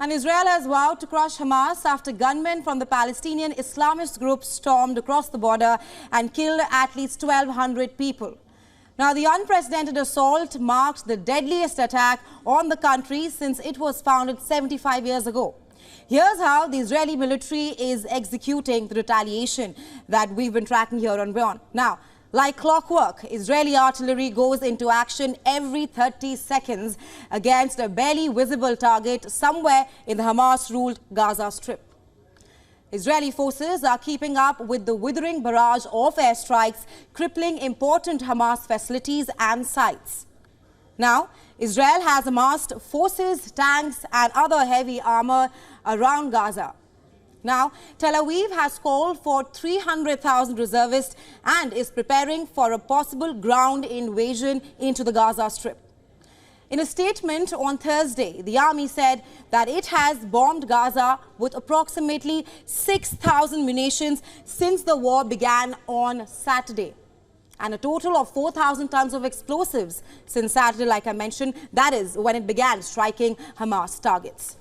And Israel has vowed to crush Hamas after gunmen from the Palestinian Islamist group stormed across the border and killed at least 1,200 people. Now, the unprecedented assault marked the deadliest attack on the country since it was founded 75 years ago. Here's how the Israeli military is executing the retaliation that we've been tracking here on WION. Now, like clockwork, Israeli artillery goes into action every 30 seconds against a barely visible target somewhere in the Hamas-ruled Gaza Strip. Israeli forces are keeping up with the withering barrage of airstrikes, crippling important Hamas facilities and sites. Now, Israel has amassed forces, tanks and other heavy armor around Gaza. Now, Tel Aviv has called for 300,000 reservists and is preparing for a possible ground invasion into the Gaza Strip. In a statement on Thursday, the army said that it has bombed Gaza with approximately 6,000 munitions since the war began on Saturday, and a total of 4,000 tons of explosives since Saturday, like I mentioned. That is when it began striking Hamas targets.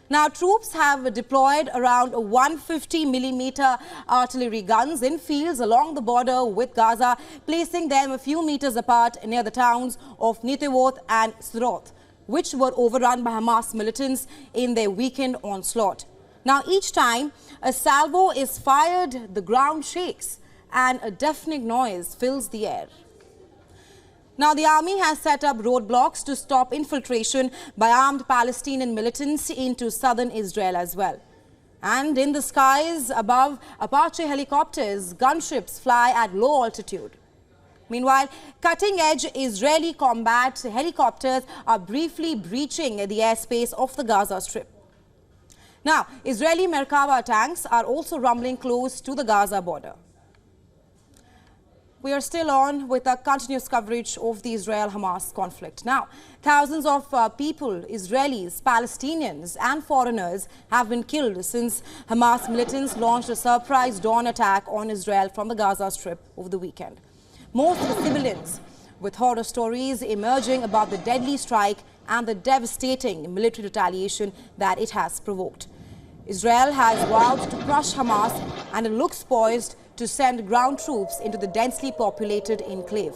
Now, troops have deployed around 150mm artillery guns in fields along the border with Gaza, placing them a few meters apart near the towns of Nitewoth and Sderot, which were overrun by Hamas militants in their weekend onslaught. Now, each time a salvo is fired, the ground shakes and a deafening noise fills the air. Now, the army has set up roadblocks to stop infiltration by armed Palestinian militants into southern Israel as well. And in the skies above, Apache helicopters, gunships fly at low altitude. Meanwhile, cutting-edge Israeli combat helicopters are briefly breaching the airspace of the Gaza Strip. Now, Israeli Merkava tanks are also rumbling close to the Gaza border. We are still on with our continuous coverage of the Israel-Hamas conflict. Now, thousands of people, Israelis, Palestinians and foreigners have been killed since Hamas militants launched a surprise dawn attack on Israel from the Gaza Strip over the weekend. Most civilians, with horror stories emerging about the deadly strike and the devastating military retaliation that it has provoked. Israel has vowed to crush Hamas and it looks poised to send ground troops into the densely populated enclave.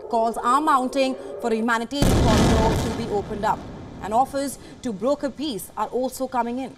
Calls are mounting for a humanitarian corridor to be opened up, and offers to broker peace are also coming in.